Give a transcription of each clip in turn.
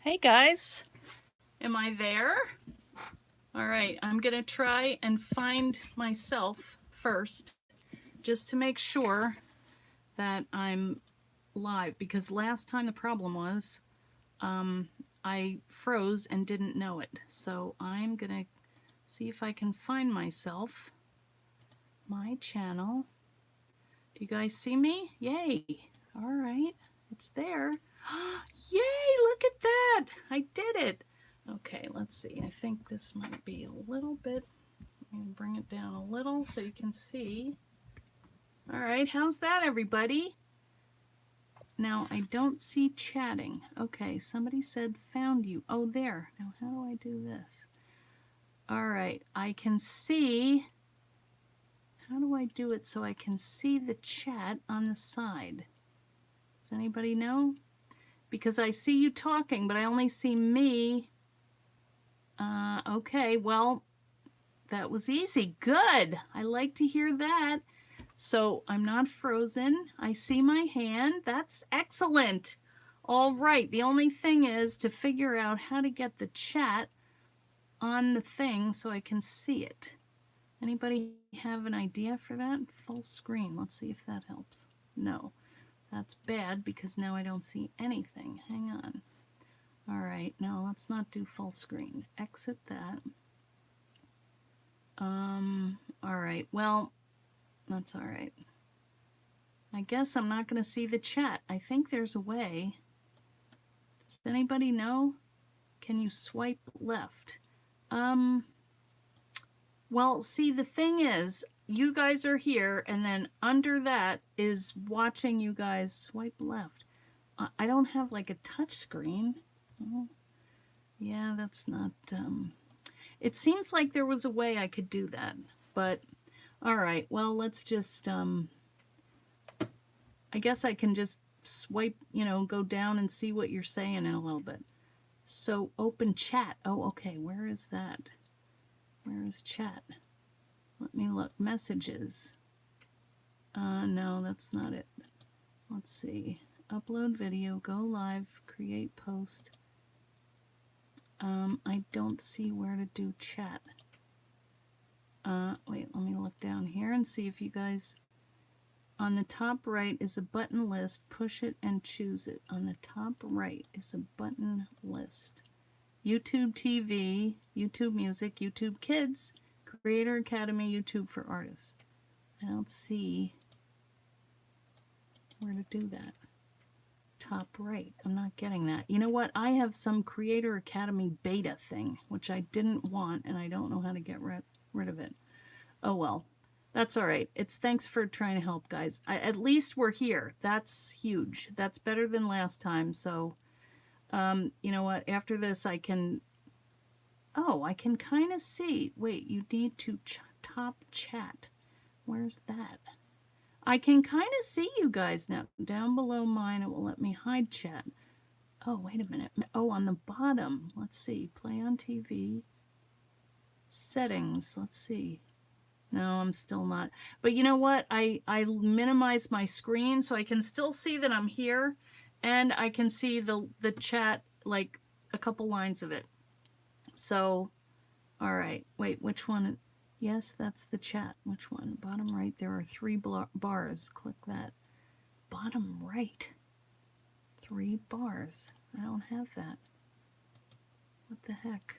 Hey guys, am I there? All right, I'm gonna try and find myself first just to make sure that I'm live, because last time the problem was I froze and didn't know it. So I'm gonna see if I can find myself, my channel. Do you guys see me? Yay. All right, it's there. Yay, look at that. I did it. Okay, let's see. I think this might be a little bit, I'm going to bring it down a little so you can see. All right, how's that, everybody? Now, I don't see chatting. Okay, somebody said found you. Oh, there. Now, how do I do this? All right, I can see. How do I do it so I can see the chat on the side? Does anybody know? Because I see you talking, but I only see me. Okay, well, that was easy. Good. I like to hear that. So I'm not frozen. I see my hand. That's excellent. All right. The only thing is to figure out how to get the chat on the thing so I can see it. Anybody have an idea for that? Full screen. Let's see if that helps. No, that's bad because now I don't see anything. Hang on. All right. No, let's not do full screen. Exit that. All right. Well, that's all right. I guess I'm not going to see the chat. I think there's a way. Does anybody know? Can you swipe left? Well, see, the thing is, you guys are here, and then under that is watching you guys swipe left. I don't have like a touch screen. Oh, yeah, that's not... It seems like there was a way I could do that, but all right. Well, let's just... I guess I can just swipe, go down and see what you're saying in a little bit. So open chat. Oh, okay. Where is that? Where is chat? Let me look. Messages. No, that's not it. Let's see. Upload video, go live, create post. I don't see where to do chat. Wait, let me look down here and see if you guys... On the top right is a button list. Push it and choose it. On the top right is a button list. YouTube TV, YouTube Music, YouTube Kids, Creator Academy, YouTube for Artists. I don't see where to do that. Top right. I'm not getting that. You know what? I have some Creator Academy beta thing, which I didn't want, and I don't know how to get rid of it. Oh, well. That's all right. It's thanks for trying to help, guys. At least we're here. That's huge. That's better than last time. So, you know what? After this, I can... Oh, I can kind of see. Wait, you need to top chat. Where's that? I can kind of see you guys now. Down below mine, it will let me hide chat. Oh, wait a minute. Oh, on the bottom. Let's see. Play on TV. Settings. Let's see. No, I'm still not. But you know what? I minimize my screen so I can still see that I'm here, and I can see the chat, like a couple lines of it. So, all right. Wait, which one? Yes, that's the chat. Which one? Bottom right, there are 3 bars. Click that. Bottom right. 3 bars. I don't have that. What the heck?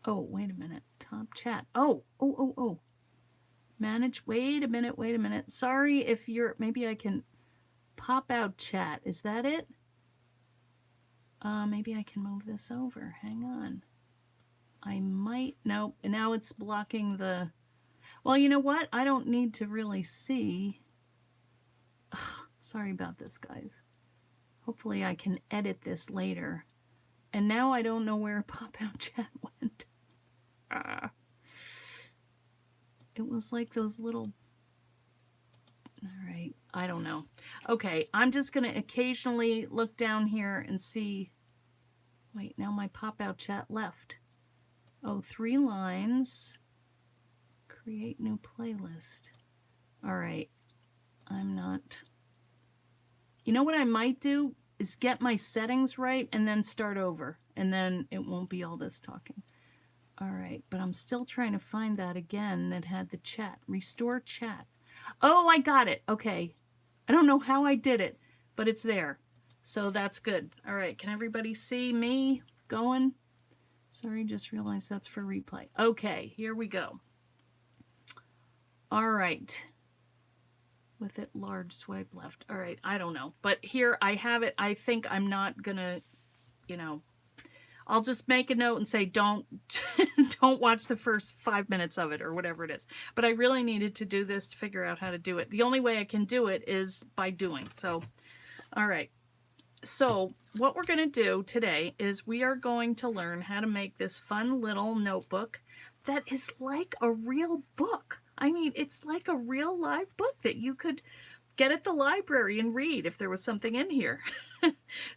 Oh, wait a minute. Top chat. Oh. Manage. Wait a minute. Sorry if you're... Maybe I can pop out chat. Is that it? Maybe I can move this over. Hang on. I might... No, now it's blocking the... Well, you know what? I don't need to really see... Ugh, sorry about this, guys. Hopefully I can edit this later. And now I don't know where pop out chat went. It was like those little... All right, I don't know. Okay, I'm just going to occasionally look down here and see... Wait, now my pop-out chat left. Oh, 3 lines. Create new playlist. All right, I'm not... You know what I might do? is get my settings right and then start over, and then it won't be all this talking. All right, but I'm still trying to find that again that had the chat. Restore chat. Oh, I got it. Okay. I don't know how I did it, but it's there. So that's good. All right, can everybody see me going? Sorry, just realized that's for replay. Okay, here we go. All right. With it large, swipe left. All right, I don't know. But here I have it. I think I'm not going to, you know, I'll just make a note and say don't don't watch the first 5 minutes of it or whatever it is. But I really needed to do this to figure out how to do it. The only way I can do it is by doing. So, all right. So what we're going to do today is we are going to learn how to make this fun little notebook that is like a real book. I mean, it's like a real live book that you could get at the library and read if there was something in here.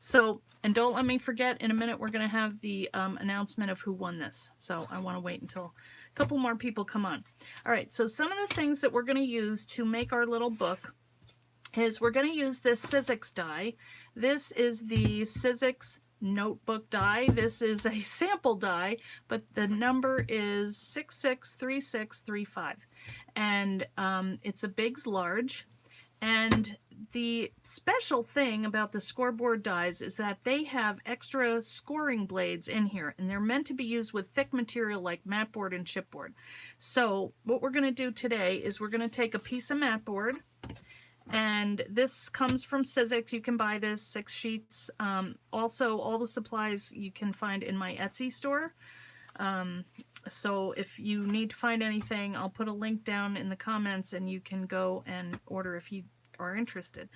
So, and don't let me forget, in a minute we're going to have the announcement of who won this. So I want to wait until a couple more people come on. All right, so some of the things that we're going to use to make our little book is we're going to use this Sizzix die. This is the Sizzix Notebook Die. This is a sample die, but the number is 663635. And it's a Big's Large. And the special thing about the scoreboard dies is that they have extra scoring blades in here, and they're meant to be used with thick material like mat board and chipboard. So what we're going to do today is we're going to take a piece of mat board, and this comes from Sizzix. You can buy this 6 sheets. Also, all the supplies you can find in my Etsy store. So if you need to find anything, I'll put a link down in the comments and you can go and order if you are interested.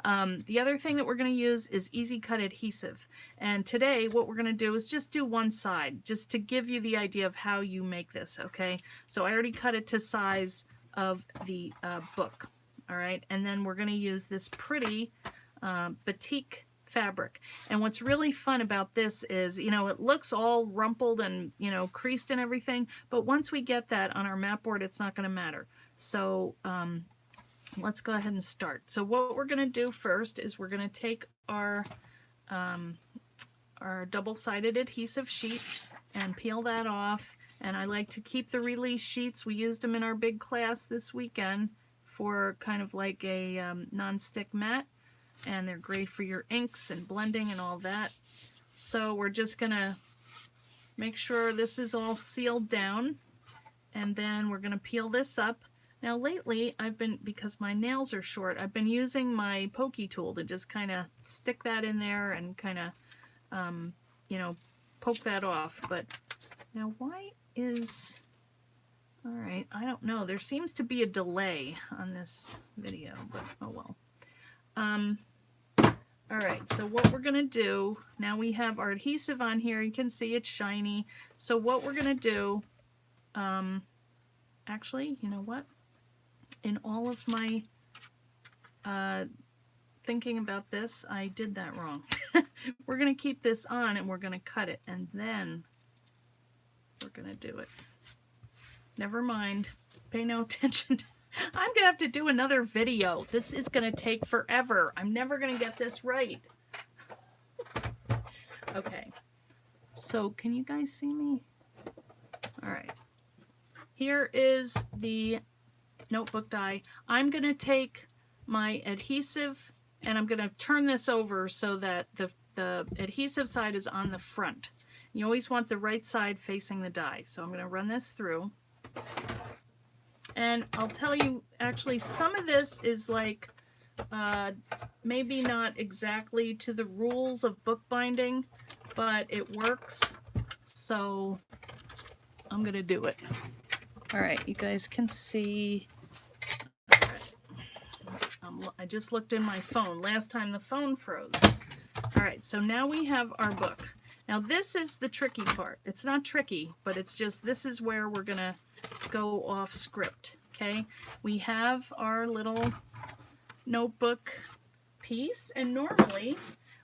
The other thing that we're going to use is Easy Cut adhesive. And today what we're going to do is just do one side, just to give you the idea of how you make this, okay? So I already cut it to size of the book, all right? And then we're going to use this pretty batik fabric. And what's really fun about this is, you know, it looks all rumpled and, you know, creased and everything, but once we get that on our mat board, it's not going to matter. So let's go ahead and start. So what we're going to do first is we're going to take our double-sided adhesive sheet and peel that off. And I like to keep the release sheets. We used them in our big class this weekend for kind of like a non-stick mat. And they're great for your inks and blending and all that. So we're just gonna make sure this is all sealed down, and then we're gonna peel this up. Now lately I've been, because my nails are short, I've been using my pokey tool to just kind of stick that in there and kind of you know, poke that off. But now why is, all right, I don't know, there seems to be a delay on this video, but oh well. All right, so what we're going to do, now we have our adhesive on here. You can see it's shiny. So what we're going to do, actually, you know what? In all of my thinking about this, I did that wrong. We're going to keep this on and we're going to cut it, and then we're going to do it. Never mind. Pay no attention. I'm going to have to do another video. This is going to take forever. I'm never going to get this right. Okay. So can you guys see me? All right. Here is the notebook die. I'm going to take my adhesive and I'm going to turn this over so that the adhesive side is on the front. You always want the right side facing the die. So I'm going to run this through. And I'll tell you, actually, some of this is like maybe not exactly to the rules of bookbinding, but it works. So I'm going to do it. All right, you guys can see. All right. I just looked in my phone. Last time the phone froze. All right, so now we have our book. Now this is the tricky part. It's not tricky, but it's just, this is where we're going to go off script. Okay, we have our little notebook piece, and normally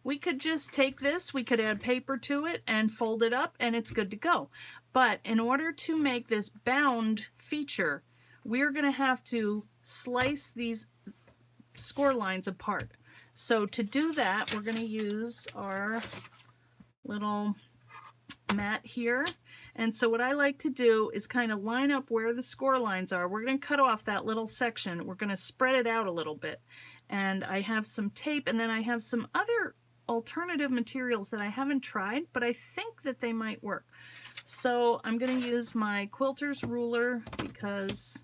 we could just take this, we could add paper to it and fold it up and it's good to go. But in order to make this bound feature, we're going to have to slice these score lines apart. So to do that, we're going to use our little mat here. And so what I like to do is kind of line up where the score lines are. We're going to cut off that little section. We're going to spread it out a little bit. And I have some tape, and then I have some other alternative materials that I haven't tried, but I think that they might work. So I'm going to use my quilter's ruler because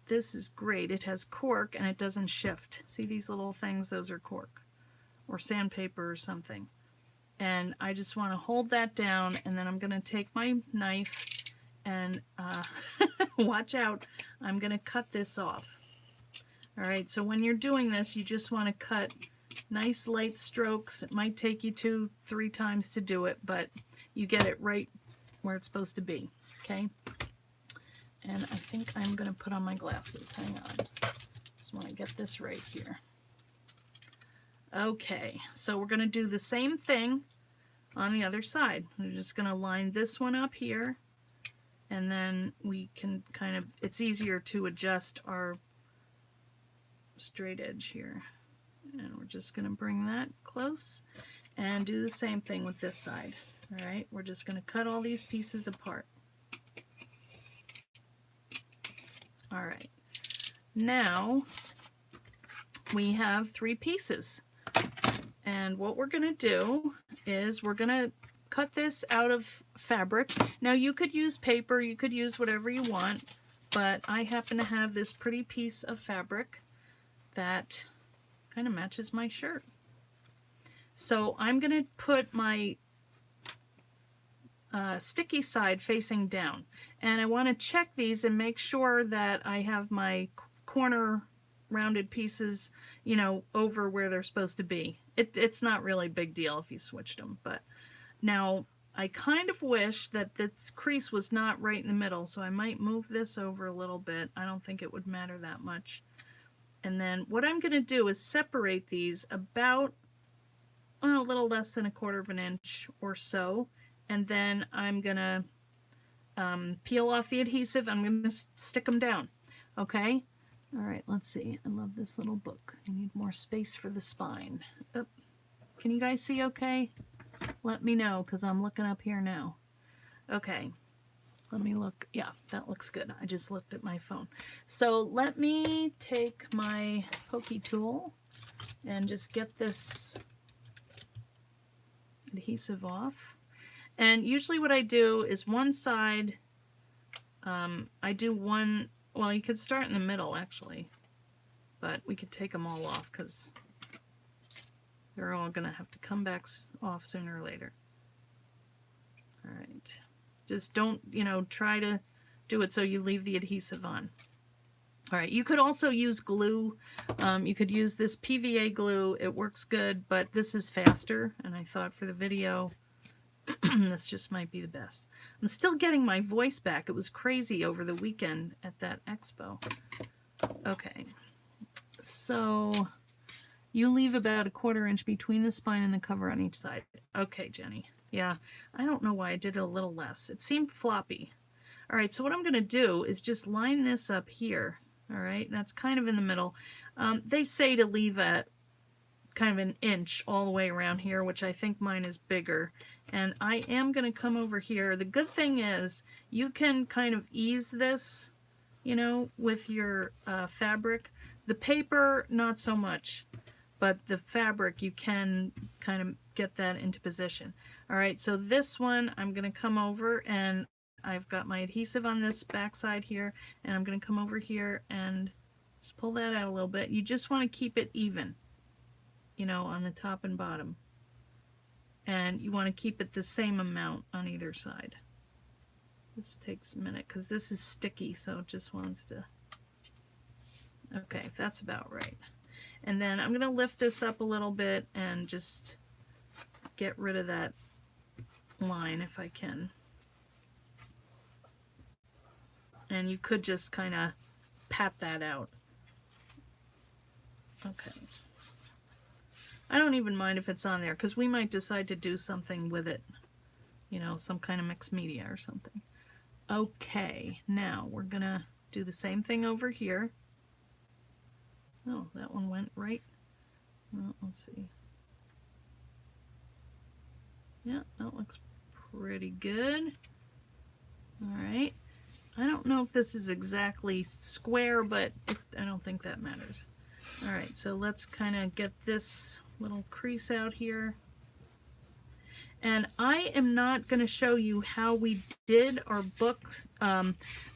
this is great. It has cork and it doesn't shift. See these little things? Those are cork or sandpaper or something. And I just want to hold that down, and then I'm going to take my knife and watch out, I'm going to cut this off. All right, so when you're doing this, you just want to cut nice light strokes. It might take you 2-3 times to do it, but you get it right where it's supposed to be, okay? And I think I'm going to put on my glasses. Hang on. Just want to get this right here. Okay, so we're going to do the same thing on the other side. We're just going to line this one up here, and then we can kind of, it's easier to adjust our straight edge here. And we're just going to bring that close and do the same thing with this side. All right, we're just going to cut all these pieces apart. All right, now we have 3 pieces. And what we're going to do is we're going to cut this out of fabric. Now you could use paper, you could use whatever you want, but I happen to have this pretty piece of fabric that kind of matches my shirt. So I'm going to put my sticky side facing down. And I want to check these and make sure that I have my corner rounded pieces, you know, over where they're supposed to be. It's not really a big deal if you switched them, but now I kind of wish that this crease was not right in the middle, so I might move this over a little bit. I don't think it would matter that much. And then what I'm going to do is separate these about a little less than 1/4 of an inch or so, and then I'm going to peel off the adhesive. I'm going to stick them down, okay? All right, let's see. I love this little book. I need more space for the spine. Oh, can you guys see okay? Let me know, because I'm looking up here now. Okay, let me look. Yeah, that looks good. I just looked at my phone. So let me take my pokey tool and just get this adhesive off. And usually what I do is one side, I do one. Well, you could start in the middle, actually, but we could take them all off because they're all going to have to come back off sooner or later. All right. Just don't, you know, try to do it so you leave the adhesive on. All right. You could also use glue. You could use this PVA glue. It works good, but this is faster, and I thought for the video, this just might be the best. I'm still getting my voice back. It was crazy over the weekend at that expo. Okay, so you leave about 1/4 inch between the spine and the cover on each side. Okay, Jenny. Yeah, I don't know why I did it a little less. It seemed floppy. All right, so what I'm going to do is just line this up here. All right, that's kind of in the middle. They say to leave at kind of 1 inch all the way around here, which I think mine is bigger. And I am going to come over here. The good thing is you can kind of ease this, you know, with your fabric. The paper, not so much, but the fabric, you can kind of get that into position. All right, so this one, I'm going to come over, and I've got my adhesive on this back side here, and I'm going to come over here and just pull that out a little bit. You just want to keep it even, you know, on the top and bottom. And you want to keep it the same amount on either side. This takes a minute because this is sticky, so it just wants to... Okay, that's about right. And then I'm going to lift this up a little bit and just get rid of that line if I can. And you could just kind of pat that out. Okay. I don't even mind if it's on there, because we might decide to do something with it. You know, some kind of mixed media or something. Okay, now we're going to do the same thing over here. Oh, that one went right Well, let's see. Yeah, that looks pretty good. All right. I don't know if this is exactly square, but I don't think that matters. All right, so let's kind of get this little crease out here. And I am not going to show you how we did our books.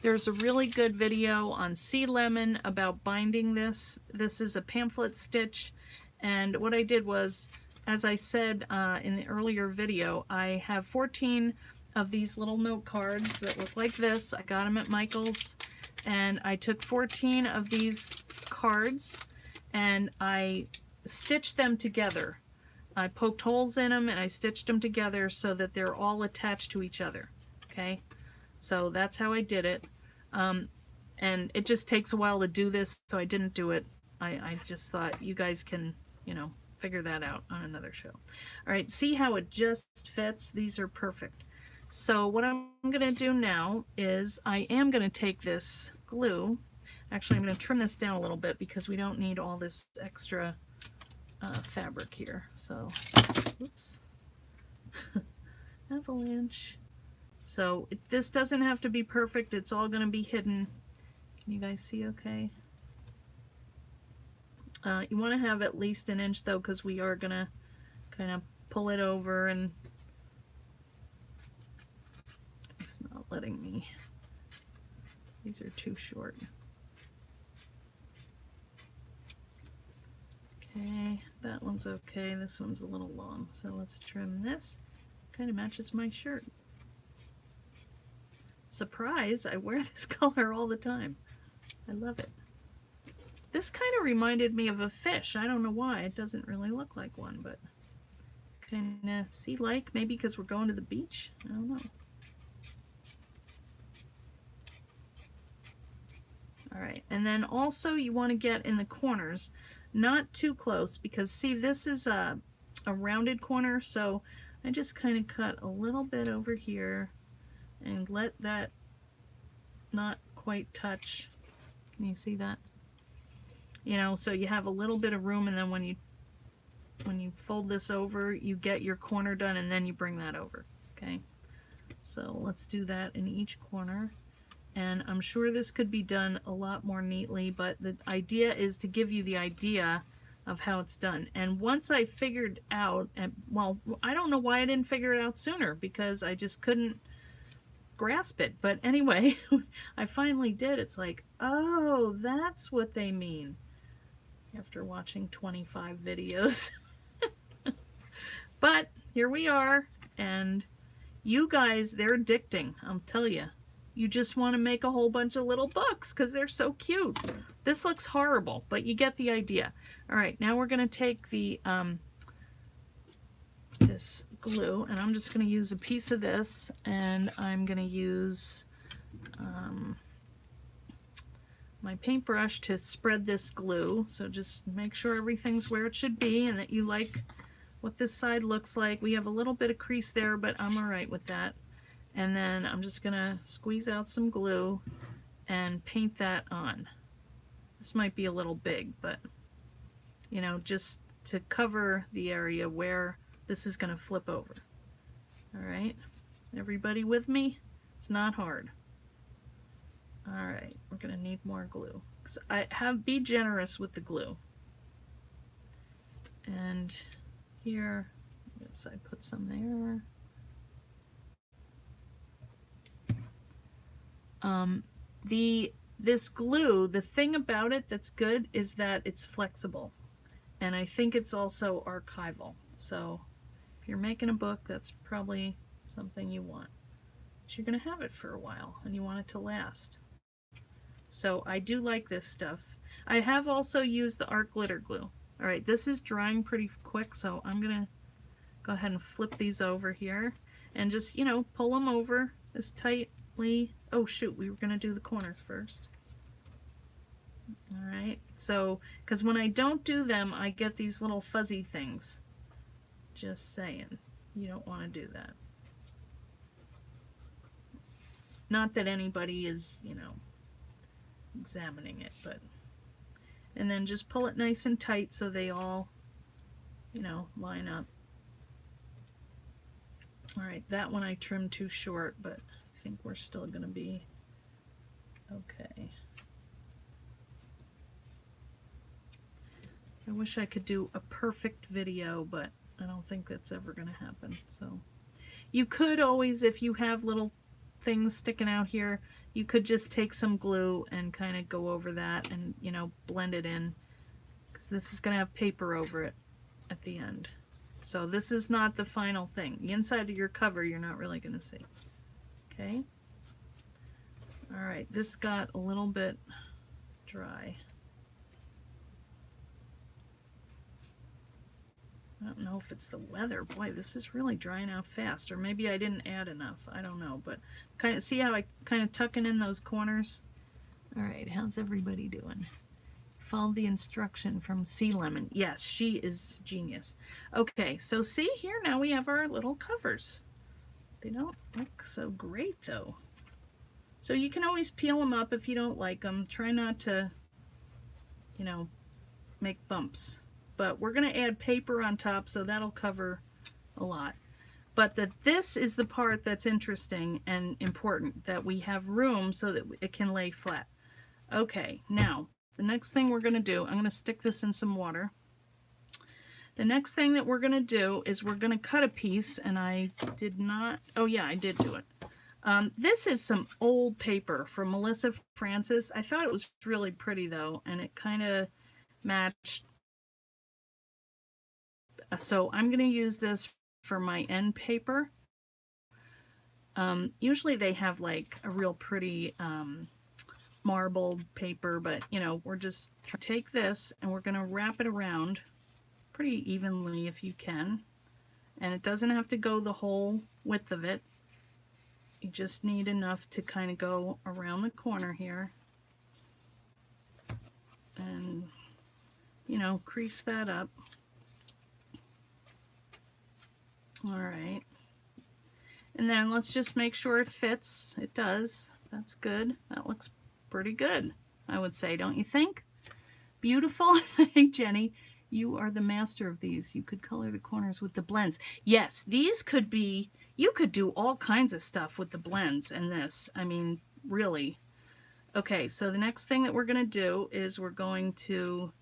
There's a really good video on Sea Lemon about binding this. This is a pamphlet stitch. And what I did was, as I said in the earlier video, I have 14 of these little note cards that look like this. I got them at Michael's. And I took 14 of these cards and I stitched them together. I poked holes in them and I stitched them together so that they're all attached to each other. Okay, so that's how I did it. And it just takes a while to do this, so I didn't do it. I just thought you guys can, you know, figure that out on another show. All right, see how it just fits? These are perfect. So what I'm going to do now is I am going to take this glue. Actually, I'm going to trim this down a little bit because we don't need all this extra fabric here. So, oops, avalanche. So this doesn't have to be perfect. It's all going to be hidden. Can you guys see okay? You want to have at least an inch though, because we are going to kind of pull it over, and it's not letting me. These are too short. Okay, that one's okay. This one's a little long, so let's trim this. Kind of matches my shirt. Surprise, I wear this color all the time. I love it. This kind of reminded me of a fish. I don't know why. It doesn't really look like one, but kind of sea-like. Maybe because we're going to the beach. I don't know. All right, and then also you want to get in the corners. Not too close, because see, this is a rounded corner, so I just kind of cut a little bit over here and let that not quite touch. Can you see that? You know, so you have a little bit of room, and then when you fold this over, you get your corner done, and then you bring that over. Okay, so let's do that in each corner. And I'm sure this could be done a lot more neatly, but the idea is to give you the idea of how it's done. And once I figured out, and well, I don't know why I didn't figure it out sooner, because I just couldn't grasp it. But anyway, I finally did. It's like, oh, that's what they mean after watching 25 videos. But here we are, and you guys, they're addicting, I'll tell you. You just want to make a whole bunch of little books because they're so cute. This looks horrible, but you get the idea. All right, now we're going to take the this glue, and I'm just going to use a piece of this, and I'm going to use my paintbrush to spread this glue. So just make sure everything's where it should be and that you like what this side looks like. We have a little bit of crease there, but I'm all right with that. And then I'm just gonna squeeze out some glue and paint that on. This might be a little big, but you know, just to cover the area where this is gonna flip over. All right, everybody with me? It's not hard. All right, we're gonna need more glue. So be generous with the glue. And here, I guess I put some there. This glue, the thing about it that's good is that it's flexible, and I think it's also archival. So if you're making a book, that's probably something you want. But you're going to have it for a while and you want it to last. So I do like this stuff. I have also used the art glitter glue. All right, this is drying pretty quick, so I'm going to go ahead and flip these over here and just, you know, pull them over as tightly. Oh shoot, we were going to do the corners first. All right, so because when I don't do them, I get these little fuzzy things. Just saying, you don't want to do that. Not that anybody is, you know, examining it, but and then just pull it nice and tight so they all you know, line up. All right, that one I trimmed too short, but I think we're still going to be okay. I wish I could do a perfect video, but I don't think that's ever going to happen. So you could always, if you have little things sticking out here, you could just take some glue and kind of go over that and, you know, blend it in, because this is going to have paper over it at the end. So this is not the final thing. The inside of your cover you're not really going to see. Okay. All right, this got a little bit dry. I don't know if it's the weather. Boy, this is really drying out fast. Or maybe I didn't add enough. I don't know. But kind of see how I kind of tucking in those corners? All right, how's everybody doing? Followed the instruction from Sea Lemon. Yes, she is genius. Okay, so see here, now we have our little covers. They don't look so great though. So you can always peel them up if you don't like them. Try not to, you know, make bumps. But we're going to add paper on top, so that'll cover a lot. But this is the part that's interesting and important, that we have room so that it can lay flat. Okay, now, the next thing we're going to do, I'm going to stick this in some water. The next thing that we're going to do is we're going to cut a piece, and I did not, oh yeah, I did do it. This is some old paper from Melissa Francis. I thought it was really pretty though, and it kind of matched. So I'm going to use this for my end paper. Usually they have like a real pretty marbled paper, but you know, we're just trying to take this and we're going to wrap it around pretty evenly if you can. And it doesn't have to go the whole width of it. You just need enough to kind of go around the corner here. And, you know, crease that up. All right. And then let's just make sure it fits. It does. That's good. That looks pretty good, I would say, don't you think? Beautiful. Hey, Jenny, you are the master of these. You could color the corners with the blends. Yes, these could be, you could do all kinds of stuff with the blends in this. I mean, really. Okay, so the next thing that we're going to do is we're going to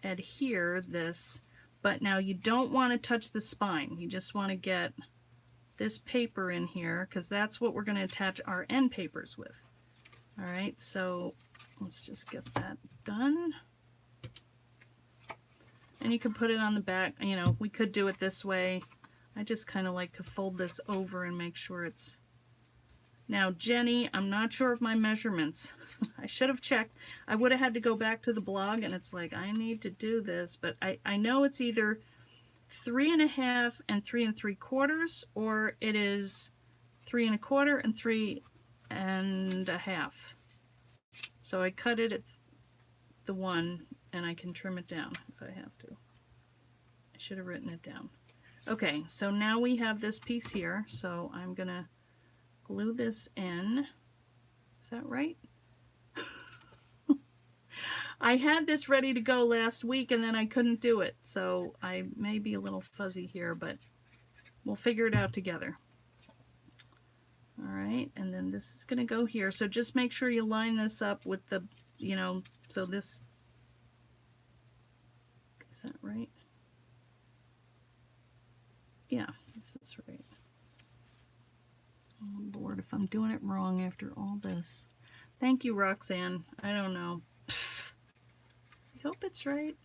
adhere this. But now you don't want to touch the spine. You just want to get this paper in here because that's what we're going to attach our end papers with. All right, so let's just get that done. And you can put it on the back. You know, we could do it this way. I just kind of like to fold this over and make sure it's... Now, Jenny, I'm not sure of my measurements. I should have checked. I would have had to go back to the blog, and it's like, I need to do this. But I know it's either 3.5 and 3 3/4, or it is 3 1/4 and 3 1/2. So I cut it at the 1, and I can trim it down if I have to. I should have written it down. Okay, so now we have this piece here, so I'm going to glue this in. Is that right? I had this ready to go last week and then I couldn't do it, so I may be a little fuzzy here, but we'll figure it out together. All right, and then this is going to go here, so just make sure you line this up with the, you know, so this, is that right? Yeah, this is right. Oh Lord, if I'm doing it wrong after all this. Thank you, Roxanne. I don't know. Pfft. I hope it's right.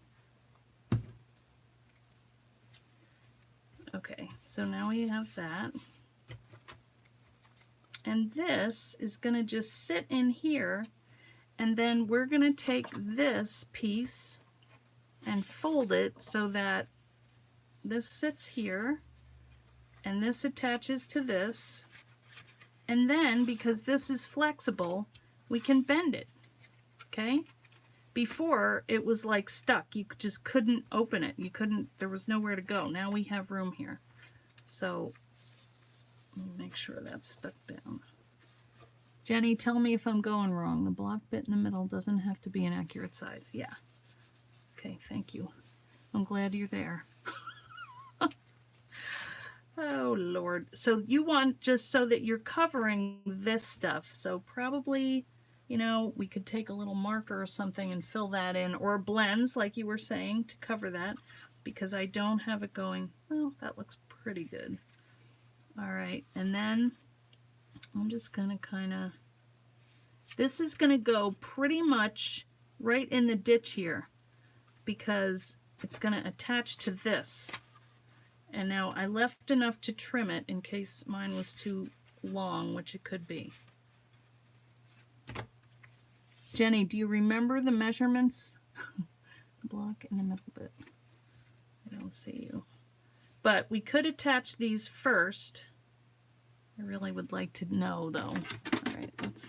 Okay, so now we have that. And this is going to just sit in here, and then we're going to take this piece and fold it so that this sits here, and this attaches to this. And then, because this is flexible, we can bend it, okay? Before, it was like stuck. You just couldn't open it. You couldn't, there was nowhere to go. Now we have room here. So, let me make sure that's stuck down. Jenny, tell me if I'm going wrong. The block bit in the middle doesn't have to be an accurate size. Yeah. Okay, thank you. I'm glad you're there. Oh, Lord. So you want just so that you're covering this stuff. So probably, you know, we could take a little marker or something and fill that in, or blends, like you were saying, to cover that, because I don't have it going. Well, that looks pretty good. All right, and then I'm just going to kind of, this is going to go pretty much right in the ditch here, because it's going to attach to this. And now I left enough to trim it in case mine was too long, which it could be. Jenny, do you remember the measurements? Block in the middle bit. I don't see you. But we could attach these first. I really would like to know, though. All right, let's...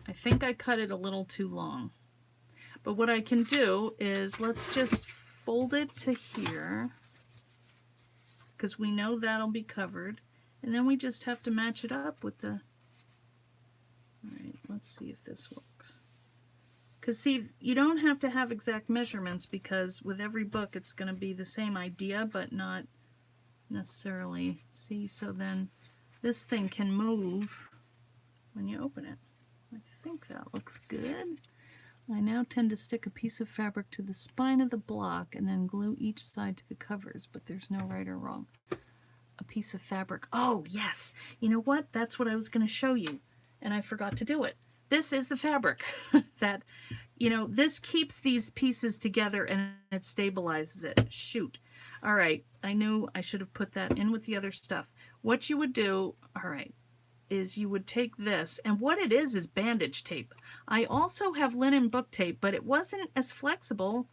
I think I cut it a little too long. But what I can do is, let's just fold it to here, because we know that'll be covered, and then we just have to match it up with the... Alright, let's see if this works. Because see, you don't have to have exact measurements, because with every book it's going to be the same idea, but not necessarily. See, so then this thing can move when you open it. I think that looks good. I now tend to stick a piece of fabric to the spine of the block and then glue each side to the covers, but there's no right or wrong. A piece of fabric. Oh, yes. You know what? That's what I was going to show you, and I forgot to do it. This is the fabric that, you know, this keeps these pieces together and it stabilizes it. Shoot. All right. I knew I should have put that in with the other stuff. What you would do, all right, is you would take this, and what it is bandage tape. I also have linen book tape, but it wasn't as flexible.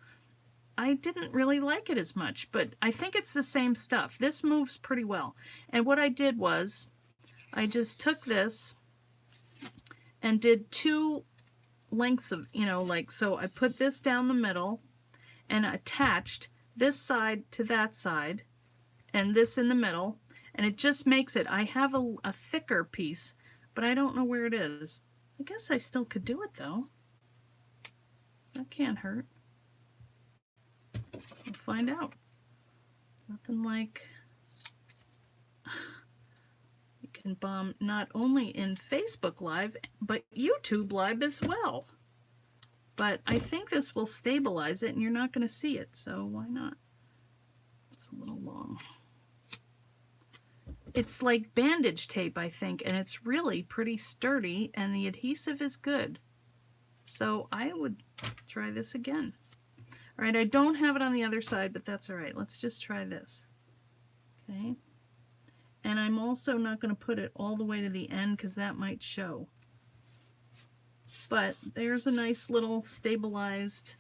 I didn't really like it as much, but I think it's the same stuff. This moves pretty well. And what I did was, I just took this and did two lengths of, you know, like, so I put this down the middle and attached this side to that side and this in the middle. And it just makes it, I have a thicker piece, but I don't know where it is. I guess I still could do it though. That can't hurt. We'll find out. Nothing like, you can bomb not only in Facebook Live, but YouTube Live as well. But I think this will stabilize it and you're not going to see it, so why not? It's a little long. It's like bandage tape, I think, and it's really pretty sturdy, and the adhesive is good. So I would try this again. All right, I don't have it on the other side, but that's all right. Let's just try this. Okay. And I'm also not going to put it all the way to the end because that might show. But there's a nice little stabilized,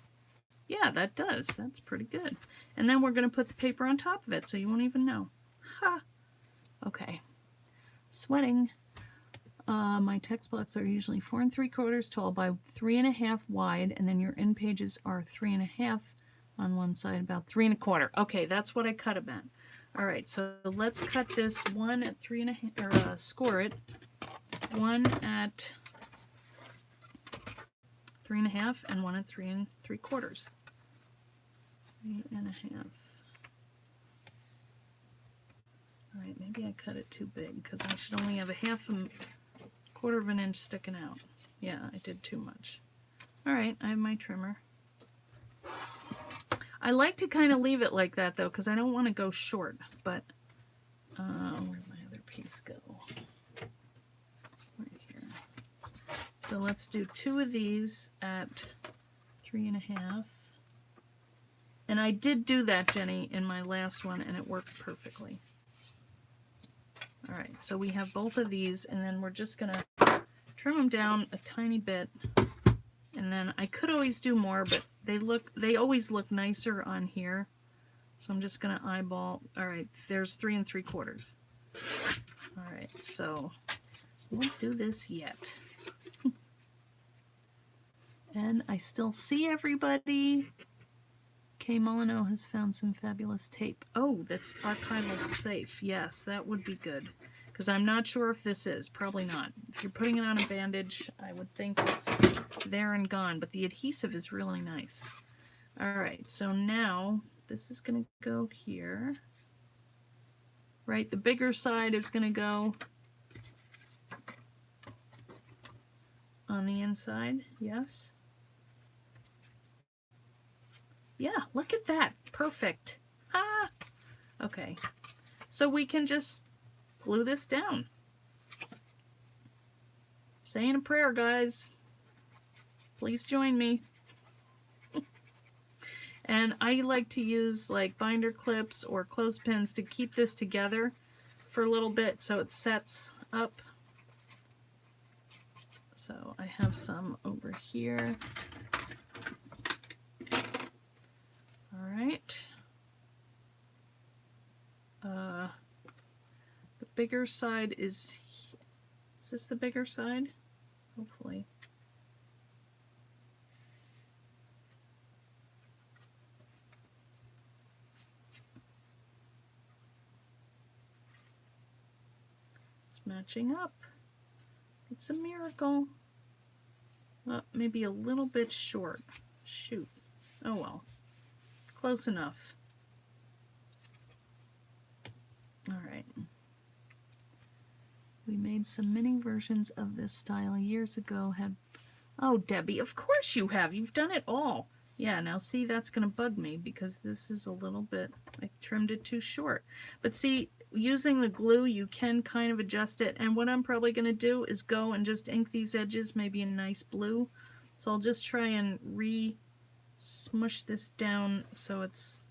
yeah, that does. That's pretty good. And then we're going to put the paper on top of it so you won't even know. Ha! Okay. Sweating. My text blocks are usually 4 3/4 tall by 3 1/2 wide, and then your end pages are 3 1/2 on one side, about 3 1/4. Okay, that's what I cut them at. All right, so let's cut this one at 3 1/2, or score it. One at 3 1/2 and one at 3 3/4. 3 1/2. All right, maybe I cut it too big because I should only have a 1/4 of an inch sticking out. Yeah, I did too much. All right, I have my trimmer. I like to kind of leave it like that though because I don't want to go short, but where'd my other piece go? Right here. So let's do 2 of these at 3 1/2. And I did do that, Jenny, in my last one, and it worked perfectly. All right, so we have both of these, and then we're just gonna trim them down a tiny bit. And then I could always do more, but they always look nicer on here. So I'm just gonna eyeball. All right, there's 3 3/4. All right, so we won't do this yet. And I still see everybody. Kay Molyneux has found some fabulous tape. Oh, that's archival safe. Yes, that would be good. Because I'm not sure if this is. Probably not. If you're putting it on a bandage, I would think it's there and gone. But the adhesive is really nice. All right, so now this is going to go here. Right, the bigger side is going to go on the inside, yes. Yeah, look at that, perfect. Ah, okay, so we can just glue this down. Saying a prayer, guys. Please join me. And I like to use like binder clips or clothespins to keep this together for a little bit so it sets up. So I have some over here. All right. The bigger side is this the bigger side? Hopefully. It's matching up. It's a miracle. Well, maybe a little bit short. Shoot. Oh well. Close enough. All right. We made some mini versions of this style years ago. Oh, Debbie, of course you have. You've done it all. Yeah, now see, that's going to bug me because this is a little bit, I trimmed it too short. But see, using the glue, you can kind of adjust it. And what I'm probably going to do is go and just ink these edges, maybe a nice blue. So I'll just try and smush this down so it's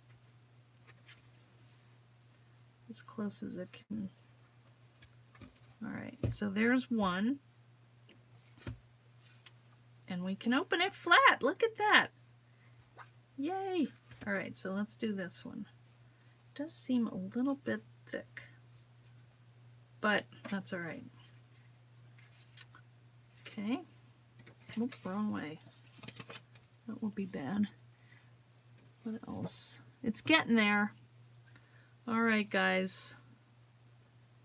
as close as it can. All right, so there's one. And we can open it flat. Look at that. Yay. All right, so let's do this one. It does seem a little bit thick, but that's all right. Okay. Oop, wrong way. That will be bad. What else? It's getting there. All right, guys.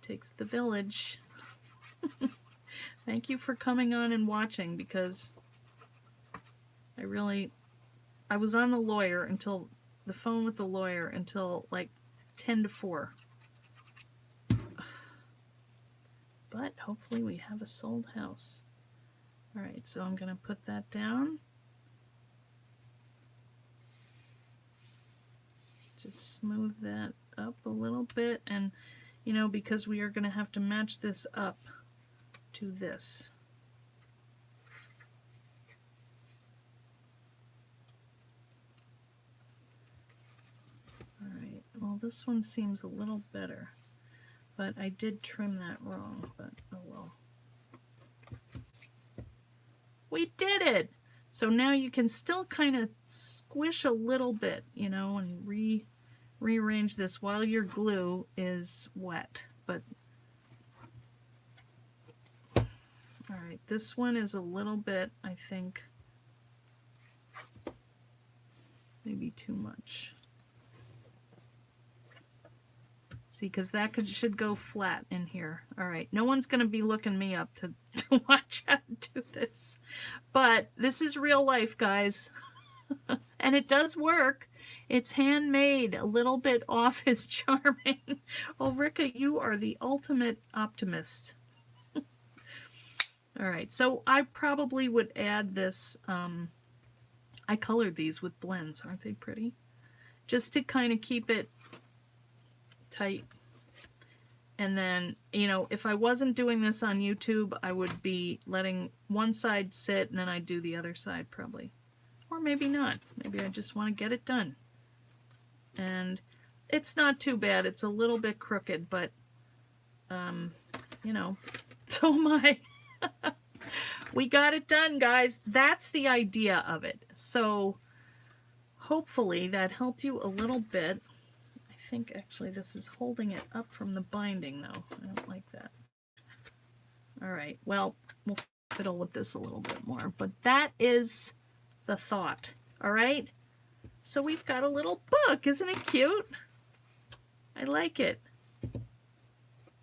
Takes the village. Thank you for coming on and watching, because I was on the phone with the lawyer until like 10 to 4. But hopefully we have a sold house. All right, so I'm going to put that down. Just smooth that up a little bit, and you know, because we are going to have to match this up to this. All right, well, this one seems a little better, but I did trim that wrong, but oh well. We did it! So now you can still kind of squish a little bit, you know, and rearrange this while your glue is wet. But all right, this one is a little bit, I think, maybe too much. See, because that should go flat in here. All right, no one's going to be looking me up to watch how to do this. But this is real life, guys. And it does work. It's handmade. A little bit off is charming. Oh, Ricka, you are the ultimate optimist. All right, so I probably would add this. I colored these with blends. Aren't they pretty? Just to kind of keep it tight. And then, you know, if I wasn't doing this on YouTube, I would be letting one side sit and then I'd do the other side probably. Or maybe not. Maybe I just want to get it done. And it's not too bad. It's a little bit crooked, but, you know, so am I. We got it done, guys. That's the idea of it. So hopefully that helped you a little bit. I think actually this is holding it up from the binding, though. I don't like that. All right, well, we'll fiddle with this a little bit more, but that is the thought. All right, so we've got a little book. Isn't it cute? I like it.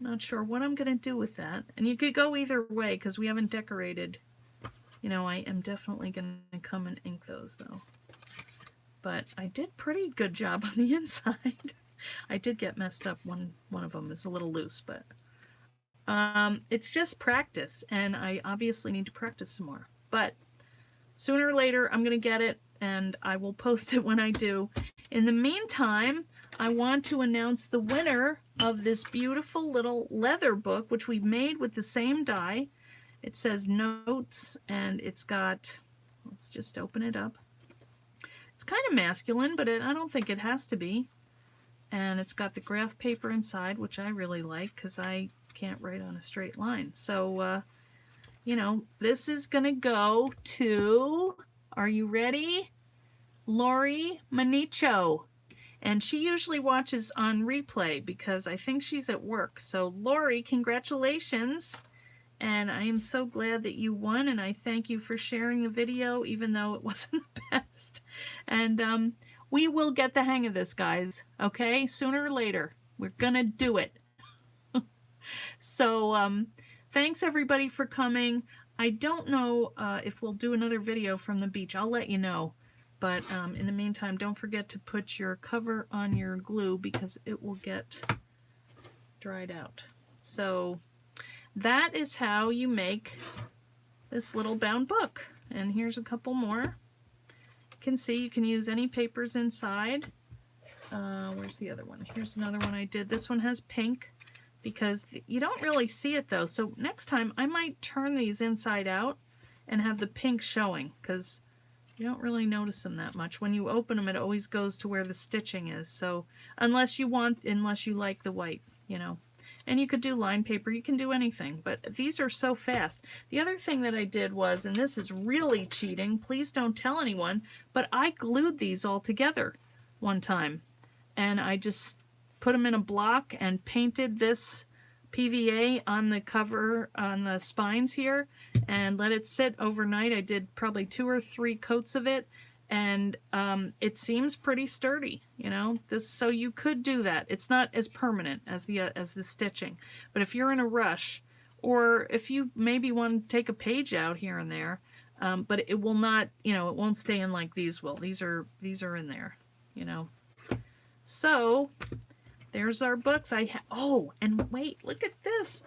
Not sure what I'm going to do with that. And you could go either way because we haven't decorated. You know, I am definitely going to come and ink those, though. but I did pretty good job on the inside. I did get messed up. One of them is a little loose, but it's just practice, and I obviously need to practice some more. But sooner or later, I'm going to get it, and I will post it when I do. In the meantime, I want to announce the winner of this beautiful little leather book, which we made with the same die. It says notes, and it's got, let's just open it up. It's kind of masculine, but I don't think it has to be. And it's got the graph paper inside, which I really like because I can't write on a straight line. So, you know, this is going to go to, are you ready? Lori Manicho. And she usually watches on replay because I think she's at work. So, Lori, congratulations. And I am so glad that you won, and I thank you for sharing the video, even though it wasn't the best. And we will get the hang of this, guys, okay? Sooner or later, we're gonna do it. So, thanks everybody for coming. I don't know if we'll do another video from the beach. I'll let you know. But in the meantime, don't forget to put your cover on your glue because it will get dried out. So that is how you make this little bound book. And here's a couple more. You can see you can use any papers inside. Where's the other one? Here's another one I did. This one has pink because you don't really see it though. So next time I might turn these inside out and have the pink showing because you don't really notice them that much. When you open them, it always goes to where the stitching is. So unless you like the white, you know. And you could do line paper, you can do anything, but these are so fast. The other thing that I did was, and this is really cheating, please don't tell anyone, but I glued these all together one time. And I just put them in a block and painted this PVA on the cover, on the spines here, and let it sit overnight. I did probably 2 or 3 coats of it, and it seems pretty sturdy, you know. So you could do that. It's not as permanent as the stitching, but if you're in a rush, or if you maybe want to take a page out here and there, but it will not, you know, it won't stay in like these will. These are in there, you know. So there's our books. Oh, and wait, look at this.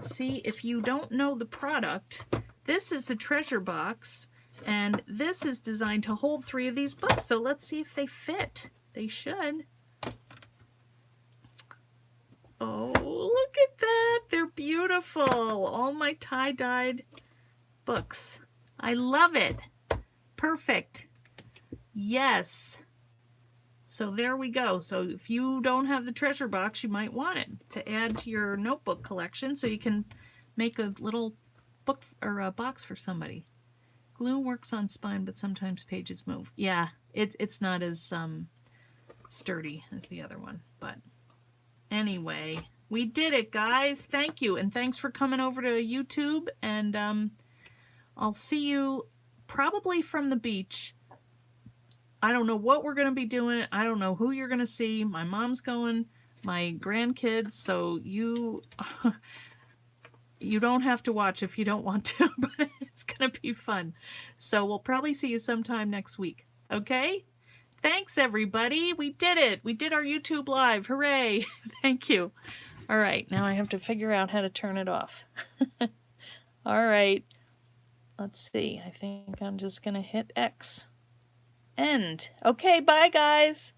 See, if you don't know the product, this is the treasure box. And this is designed to hold 3 of these books. So let's see if they fit. They should. Oh, look at that. They're beautiful. All my tie-dyed books. I love it. Perfect. Yes. So there we go. So if you don't have the treasure box, you might want it to add to your notebook collection so you can make a little book or a box for somebody. Glue works on spine, but sometimes pages move. Yeah, it's not as sturdy as the other one. But anyway, we did it, guys. Thank you. And thanks for coming over to YouTube. And I'll see you probably from the beach. I don't know what we're going to be doing. I don't know who you're going to see. My mom's going, my grandkids. So you... You don't have to watch if you don't want to, but it's going to be fun. So we'll probably see you sometime next week. Okay? Thanks, everybody. We did it. We did our YouTube Live. Hooray. Thank you. All right. Now I have to figure out how to turn it off. All right. Let's see. I think I'm just going to hit X. End. Okay. Bye, guys.